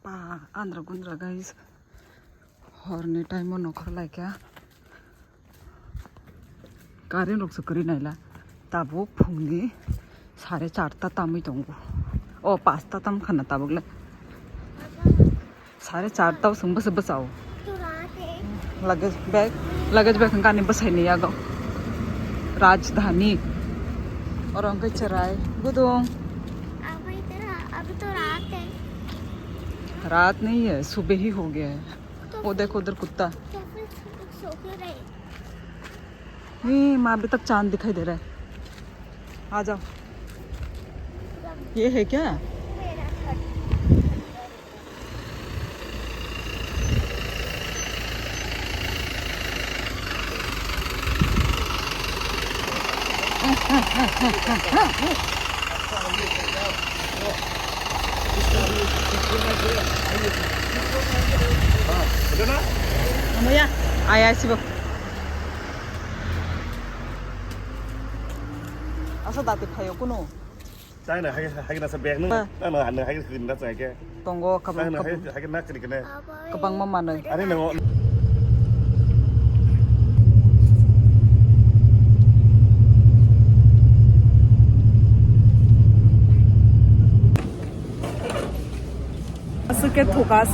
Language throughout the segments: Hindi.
आंध्र गुंद्रा गाइस हरनि टाइम नखर लायका गारि रक्स करि नायला ताबो फुंनि 4:30 तामै दंगो ओ 5 ताम खाना ताबगले 4:30 संबस बसाओ लगेज बैग गाने बसाइने यागो राजधानी और अंक चराय गुदों अभी तो रात है। रात नहीं है सुबह ही हो गया है। वो देखो उधर कुत्ता तो फिर सो क्यों रहे? नहीं माँ अभी तक चांद दिखाई दे रहा है। आ जाओ ये है क्या मेरा घर ano ya ayah sih bang asa dati payo kuno Saya nak hari nasi beg ni, nak hari hariคืนนัดใส่แก tunggu Saya nak kabang hariนัดกันนะ kabang mama na Ada nak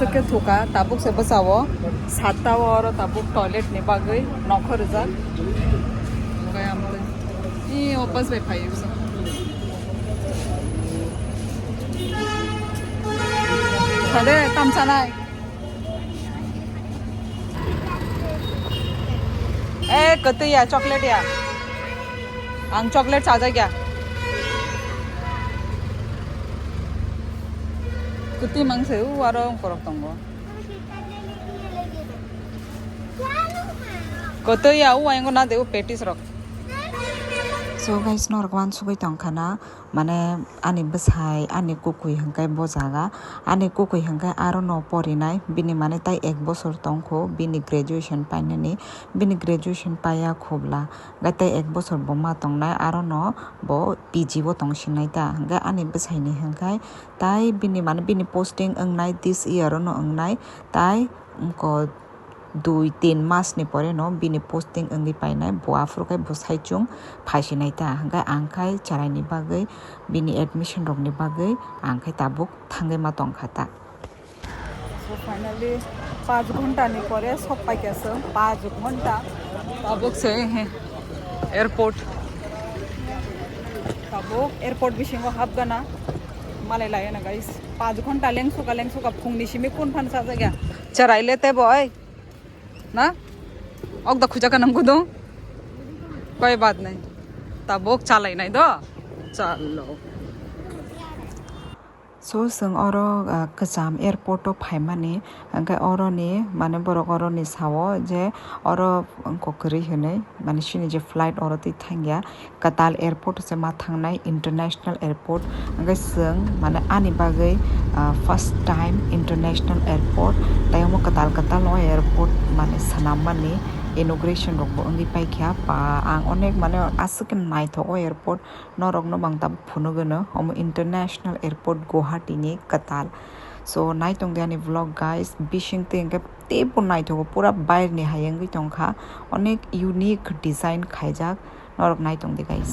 सके थोका ताबुक से बसावो साता और ताबुक टॉयलेट ने बागई नौकर जा गया हमले ये वापस वे भाई उस अरे तमसाना ए कते या चॉकलेट या आंग चॉकलेट साजा क्या 그때 망세우 와러 거럭던 거. 그때야 우와 이거 나 대우 पेटिस रख. So guys norgwan sugai tongkhana mane ani bsai ani kukui hangkai bojaga ani kukui hangkai aro no porinai bini mane tai 1 bosor tongkho bini graduation painani bini graduation paya khobla gatai 1 bosor boma tongnai aro no bo PG bo tongsinai ta hangga ani bsai ni hangkai tai bini mane bini posting angnai this year no angnai tai ko 2-3 मास नि परे न बिनि पोस्टिंग अंगि पाइनाय बुआफ्रुकाय बसाइचुं फासिनाय ता हंगा आंखाय चारायनि बागै बिनि एडमिशन रकनि बागै आंखाय ताबुक थांगे मा तंखाता सो फाइनली 5 घंटा नि परे सब पाइकासो 5 घंटा ताबुक से है एयरपोर्ट ताबुक एयरपोर्ट बिसिङाव हाबगाना मालाय लायो ना गाइस 5 घंटा लेंसुका फुंनि सिमि कोन फानसा जायगा चरायले ते बय ना अगदा खुजा का नंगो दो कोई बात नहीं ताबोक चालाई नहीं दो चलो सो जों अरो कजाम एयरपोर्ट फाइमानि ओंखाय अरनि माने बरक अरनि सावो जे अरो कोकरि होनै माने सिनि जे फ्लाइट अरो ति थांगिया कताल एयरपोर्ट से मा थांनाय इंटरनेशनल एयरपोर्ट ओंखाय जों माने आनि बागै फर्स्ट टाइम इंटरनेशनल एयरपोर्ट तायमो कताल एयरपोर्ट माने सनामनि इनॉग्रेशन रखबो अंगि पाइखा पा आं अनेक माने आसके नायथो एयरपोर्ट नरकनो बांता फुनुगनो हम इंटरनेशनल एयरपोर्ट गुवाहाटी नि कताल सो नायतों गानि व्लॉग गाइस बिशिंग तेंगे तेबो नायथो पूरा बायर नि हायंगि तंखा अनेक यूनिक डिजाइन खायजाक नरक नायतों दे गाइस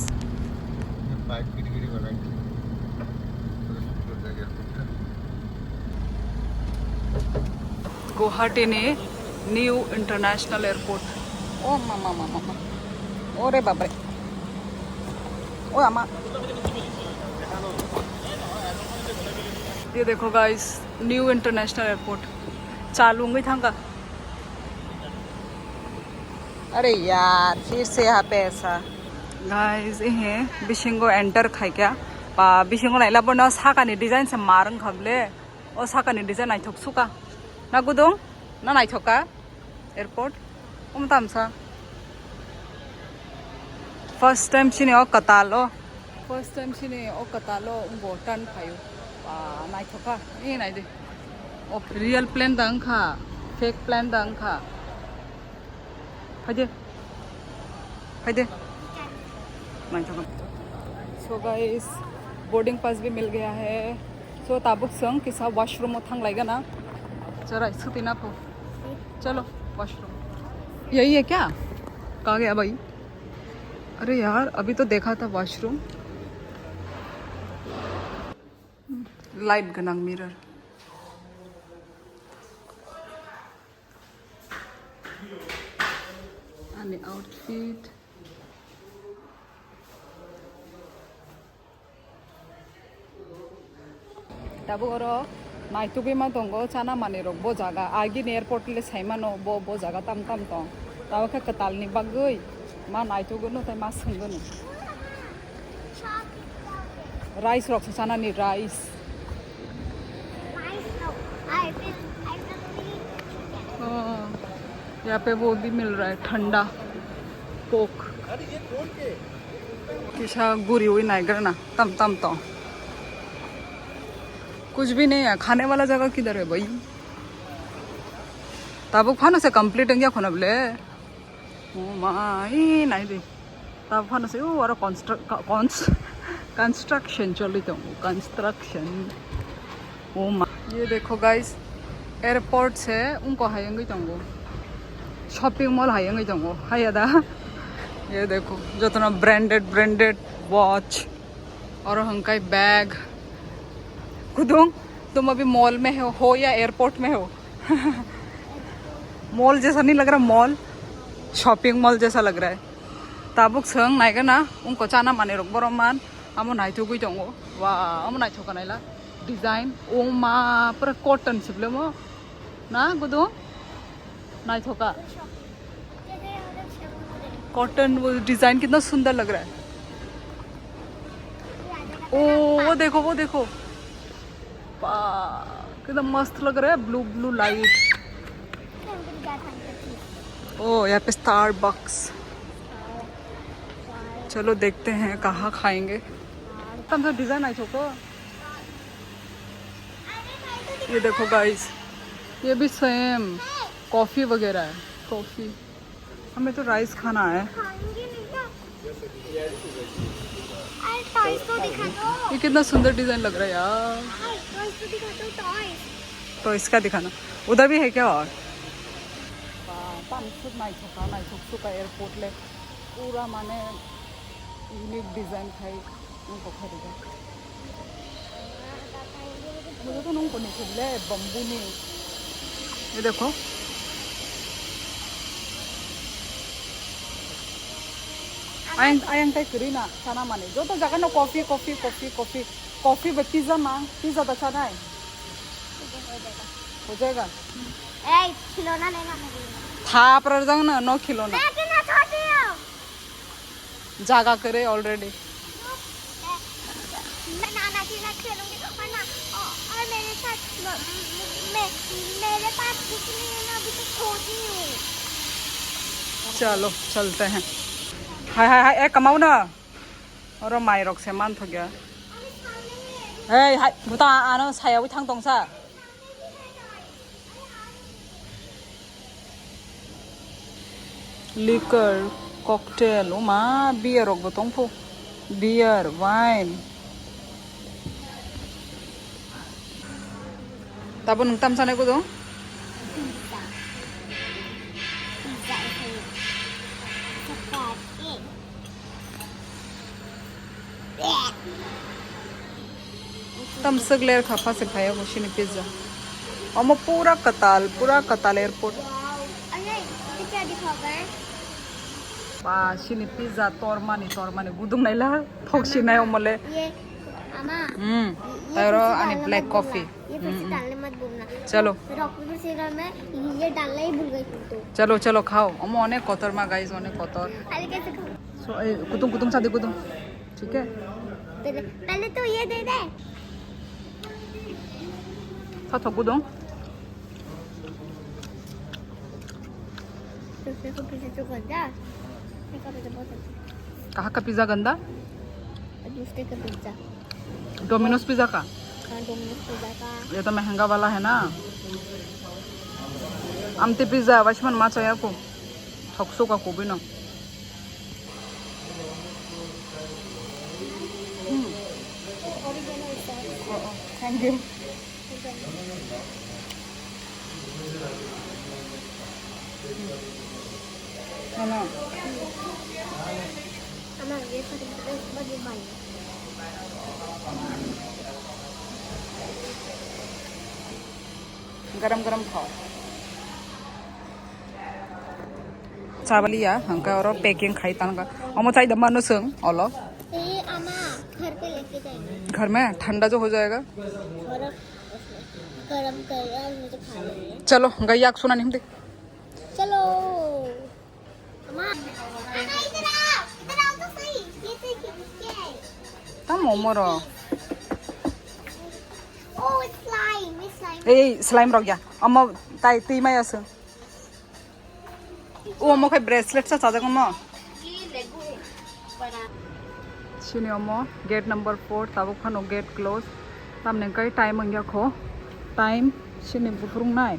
गुवाहाटी ने न्यू इंटरनेशनल एयरपोर्ट ओ मामा ओरे बाप रे ओ अम्मा ये देखो गाइस न्यू इंटरनेशनल एयरपोर्ट चालू होंगे थांगा अरे यार फिर से यहाँ पे ऐसा गाइस ये बिशिंगो एंटर खाई क्या पा बिशिंगो नाइला बना साकानी डिजाइन से मारंग खबले ओ साकानी डिजाइन आई थोक सुका ना गुदों ना नाई थोका एयरपोर्ट तामसा फर्स्ट टाइम सिने ओ कतालो उंगो टन फायो नाई थोका ये नाई दे ओ रियल प्लेन दंखा फेक प्लेन दंखा फाइदे नाई थोका सो गाइस बोर्डिंग पास भी मिल गया है So tabuk sung kisa washroom mo thang लाएगा ना जरा स्थिति ना पो चलो वॉशरूम यही है क्या कहाँ गया भाई अरे यार अभी तो देखा था वॉशरूम लाइट गनंग मिरर आणि आउटफिट ताबो रो नाइटुगे मा दंगो चाना माने रो बो जागा आगिन एयरपोर्ट ले साइमानो बो जागा ताम ताम तो ताबो का कतालनि बागै मा नाइटुगो नो ताय मा संगोनो राइस रॉक्स चाना नि राइस यहाँ पे वो भी मिल रहा है ठंडा कोक किसा गुरी हुई नाइगर ना तम तम तो कुछ भी नहीं है खाने वाला जगह किधर है भाई ताबुक फानो से कंप्लीट क्या खोना बोले ओ माई नहीं दे ताब फानो से वो कंस्ट्रक्शन चली तो कंस्ट्रक्शन ओ मा ये देखो गाइस एयरपोर्ट से उनको हायंगे जाऊंगो शॉपिंग मॉल हायंगे जाऊंगो हाया दा ये देखो जो तो ना ब्रांडेड वॉच और हंकाई बैग खुदों तुम अभी मॉल में हो या एयरपोर्ट में हो मॉल जैसा नहीं लग रहा मॉल शॉपिंग मॉल जैसा लग रहा है ताबुक संग नाइगा ना उनको चाना माने रोक बरमान आमो नाइथो गई दंगो वा आमो नाइथो का नाइला डिजाइन ओ मा पूरा कॉटन सिबले मो ना गुदो नाइथो का कॉटन वो डिजाइन कितना सुंदर लग रहा है ओ वो देखो कितना मस्त लग रहा है ब्लू ब्लू लाइट ओ यहाँ पे स्टारबक्स चलो देखते हैं कहाँ खाएंगे तम तो डिजाइन आई छोको ये देखो गाइस ये भी सेम कॉफी वगैरह है कॉफी हमें तो राइस खाना है ये कितना सुंदर डिजाइन लग रहा है यार तो इसका दिखाना उधर भी है क्या और का एयरपोर्ट ले पूरा माने यूनिक डिजाइन खाई उनको खरीदा मुझे तो उनको नहीं खरीदे बम्बू नहीं ये देखो आयंग टाइप करी ना खाना माने जो तो जगह ना कॉफी पिज्जा मांग पिज्जा तो अच्छा है हो जाएगा खिलौना लेना था पर जाऊँ ना 9 खिलौना जागा करे ऑलरेडी मैं नाना के साथ खेलूंगी और मेरे साथ मेरे पास कुछ नहीं है ना अभी तो छोटी हूँ चलो चलते हैं हाय ए कमाओ ना और माई रॉक से मान थो गया हाय मुता आनो सायाव थांग दंसा लिकर कॉकटेल ओ मा बियर रॉक बतों फो बियर वाइन ताबो नोंताम सानाय को दो तम सगलेर खाफा से खाया वशिनी पिज्जा और पूरा कताल एयरपोर्ट अरे क्या दिखाओगे बाशिनी पिज्जा तोरमानी गुदुंग नाइला फोक्सिनाय ओमले ये अम्मा तारो आणि ब्लैक कॉफी ये फिर से डालने मत भूलना चलो रॉक पेपर सीजर में ये डालना ही भूल गई तुम तो चलो खाओ अमो अनेक कतर मा गाइस अनेक कतर अरे कैसे खाऊं सो कुतुम सादी कुतुम ठीक है पहले तो ये दे दे था कुदुम दूसरे को पिज्जा तो गंदा मेरा पिज्जा बहुत अच्छा कहाँ का पिज्जा गंदा दूसरे का पिज्जा डोमिनोज पिज्जा का हाँ डोमिनोज पिज्जा का ये तो महंगा वाला है ना आमते पिज्जा वाचमन मा चाहिए को थक्सो का को भी ना थैंक यू है ना Ama ये पर बड़ी बाई गरम गरम खाओ चावलिया हंका और पैकिंग खाई तंगा अमो चाय दम्मा नो संग ओलो ये अम्मा घर पे लेके जाएंगे घर में ठंडा जो हो जाएगा और गरम कर और मुझे खा लेंगे चलो गैया सुना नहीं दे चलो अम्मा इधर आओ तो सही ये देखिए क्या है ता मोमोरो Oh, it's slime. It's slime. A slime रह गया अमो ताई ती माय अस ओ अमो खाय ब्रेसलेट सा चाजा अमो ये लेगो है बड़ा सिनी अमो गेट नंबर 4 ताबो खानो गेट क्लोज तामने कई टाइम अंग्या खो टाइम सिनी बुफरुंग नाय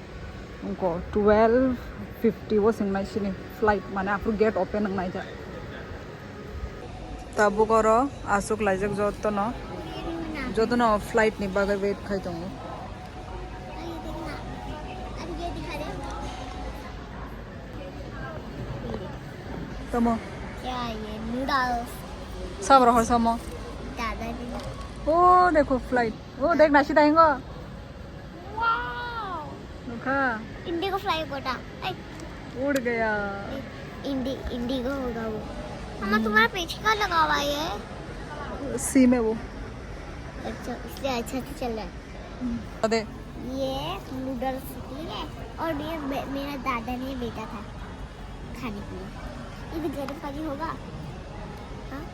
उनको 12:50 वो सिंगनाय सिनी फ्लाइट माने आफु गेट ओपन नंगनाय जा ताबो करो आसुक लाइजक जत न जत न फ्लाइट नि बागे वेट खाइ दंगो ये देखना अरे ये दिखा दे तमो क्या ये नूडल्स सब रहो समो दादाजी ओ देखो फ्लाइट ओ देख नाशी दाएंगो वाओ देखा इंडिगो फ्लाई कोटा उड़ गया इंडिगो होगा वो मम्मा तुम्हारा पीछे का लगा हुआ है ये सी में वो अच्छा इसलिए अच्छा से चल रहा है अदे ये नूडल्स ठीक है और ये मेरा दादा ने बेटा था खाने के लिए ये भी गरम पानी होगा हाँ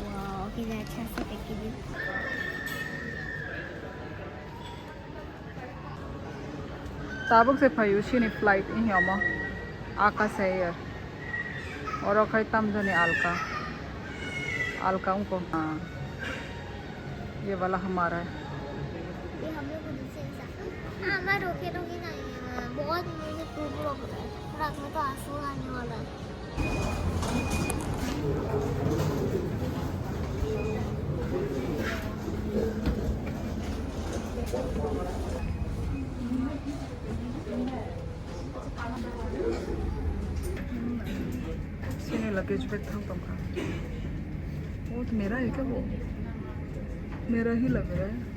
वाह कितना अच्छा से पैकेजिंग ताबुक से फयुशी नि फ्लाइट इन यमा आकाश एयर और अखै तम जने अलका उनको हाँ ये वाला हमारा है ये हम लोग को दूसरे इंसान हाँ मैं रोके नहीं है बहुत मुझे खूब रोक रहा है रात में तो आंसू आने वाला है सीने लगेज बैग था तुमका वो तो मेरा है क्या वो मेरा ही लग रहा है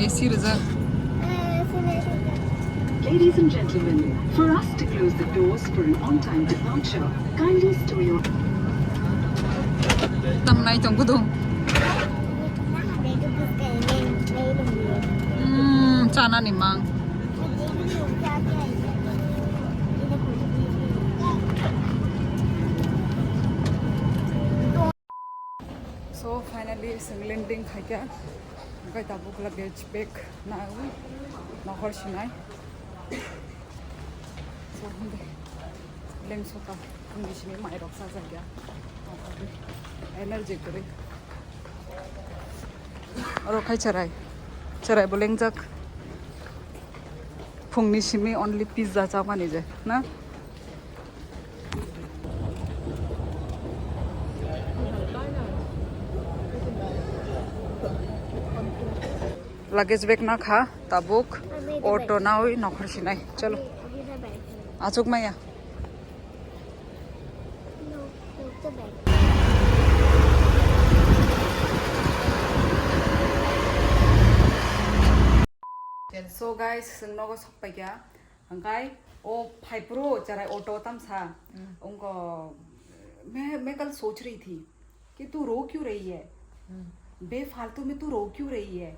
AC reserve Ladies and gentlemen, for us to close the doors for an on-time departure, kindly stow your tầm này chồng của tôi chana ni mang so finally singlenting khai kya gai tabuk luggage bag na na hor shinai so hunde lem sota condition mai rok sa ja gya energy करे और खाइ चराय बोलें जक फुंगनी सिमी ओनली पिज्जा चापानी जे ना लगेज बैग ना खा ताबुक ऑटो ना हुई नौकर सिनाई चलो आचुक मैया so guys sengno sok paikya angkai o फाइप्रो चराय ऑटो तम सा उनको मैं कल सोच रही थी कि तू रो क्यों रही है बेफालतू में तू रो क्यों रही है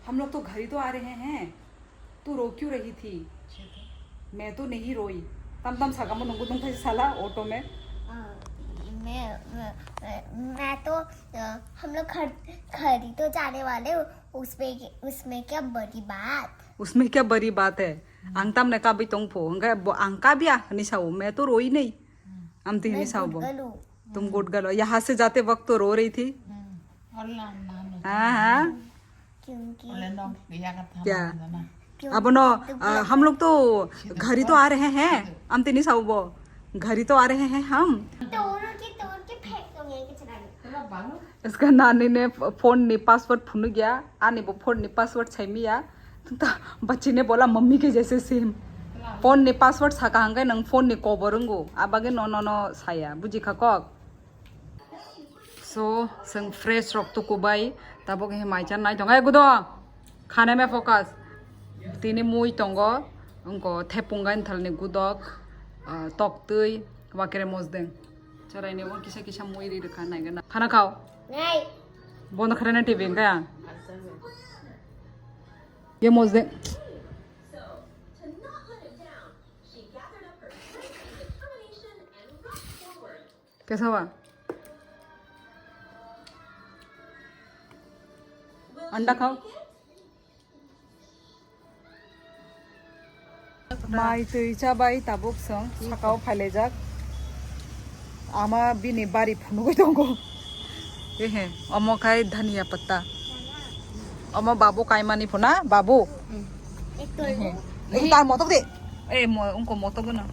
हम लोग तो घर ही तो आ रहे हैं तू रो क्यों रही थी मैं तो नहीं रोई तम तम सागा मो नंगु नंग साला ऑटो में मैं तो हम लोग खरी तो जाने वाले उसमें क्या बड़ी बात उसमें क्या बड़ी बात है अंगतम ने का भी तुम फो अंका भी निशाओ मैं तो रोई नहीं हम तो निशाओ तुम गुट गलो यहाँ से जाते वक्त तो रो रही थी हाँ हाँ क्योंकि क्या अब नो हम लोग तो घर ही तो आ रहे हैं हम तो नहीं साउबो घर ही तो आ रहे हैं हम तोड़ के फेंक दोगे कि चला इसका नानी ने फोन ने पासवर्ड फुन गया आने वो फोन ने पासवर्ड छैमिया तो बच्ची ने बोला मम्मी के जैसे सेम फोन ने पासवर्ड साकांगे नंग फोन ने कोबरंगो आबागे नो नो नो साया बुझी खाकक सो जों फ्रेश रक तो कोबाई तबो के माइचान नाय दंग गुदो खाने में फोकस तिनी मुई दंगो उनको थेपुंगाइन थलने गुदक तक्तै वाकेरे मजदें चराइने वो किसा किसा मुई रि रखा नायगोन खाना खाओ नहीं बंद करे ना टीवी क्या ये मजदे कैसा हुआ अंडा खाओ माइ तैचा बाई ताबुक सं साकाव फाइलेजाक आमा बिनि बारी फुनुगै दंगो ये है अमोखाय धनिया पत्ता अमो बाबू कायमानी फुना बाबू एक तोड़ नहीं तार मोटो दे ए उनको मोटो गना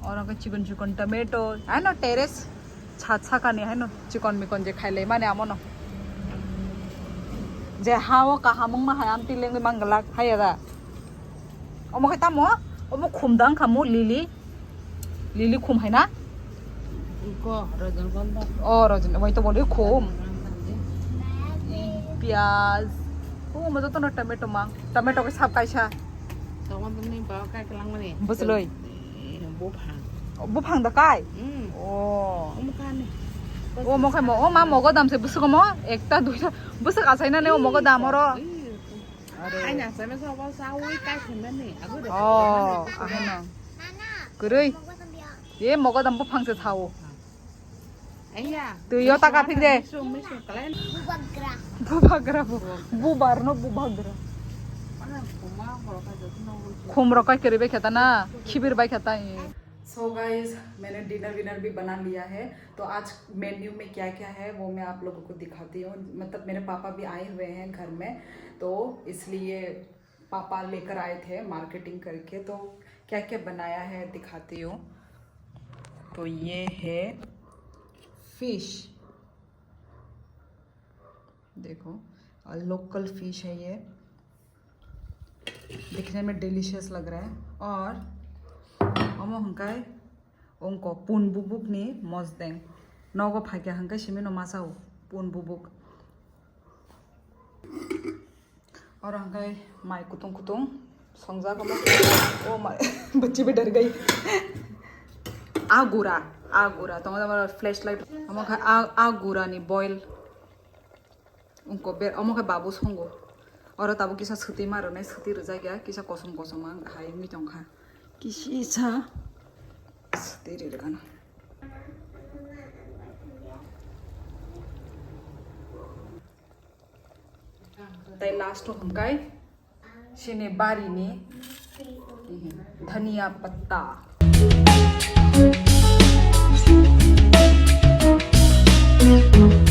और अगर चिकन चिकन टमेटो है ना टेरेस छाछा का नहीं है ना चिकन मिकन जे खाइले माने आमो न जे हाओ का हामुंग मा हायाम तिलेंग मंगलाक हायरा अमो खाय तामो अमो खुमदां खामु लिली खुम है ना और रजन वही तो बोले खूम प्याज ओ मजा तो ना टमेटो मांग टमेटो के साथ कैसा बस लोई बुफांग द काय ओ मखे मो ओ मा मगो दाम से बुसको मो एकटा दुइटा बुस कासाइ ना ने ओ मगो दाम रो अरे आइना से में सब साउई काय खनबे नि आगु दे आहे ना गरै ये मगो दाम बुफांग से थाओ तुयो ताका फिक दे बुबाग्रा बुबार नो बुबाग्रा खुम रकाय करे बे खेता ना खिबिर बाय खेता सो गाइस मैंने डिनर विनर भी बना लिया है तो आज मेन्यू में क्या क्या है वो मैं आप लोगों को दिखाती हूँ मतलब मेरे पापा भी आए हुए हैं घर में तो इसलिए पापा लेकर आए थे मार्केटिंग करके तो क्या क्या बनाया है दिखाती हूँ तो ये है फिश देखो लोकल फिश है ये दिखने में डिलीशियस लग रहा है और अमो हंकाय उनको पुन बुबुक नि मजदें नगो फाइके हंकाय सिमे न मासाओ पुन बुबुक और हंकाय माई कुतुंग कुतुंग संजा को ओ माय बच्ची भी डर गई आगुरा तो मतलब फ्लैश लाइट अमोखा आगुरा नि बॉयल उनको बेर अमोखा बाबू संगो और ताबो किसा छुती मारो नै छुती रजा गया किसा कसम कसम हाय मिटं खा किसी सा छुती रे गाना तै लास्ट हमकाय सिने बारी नि धनिया पत्ता Thank you.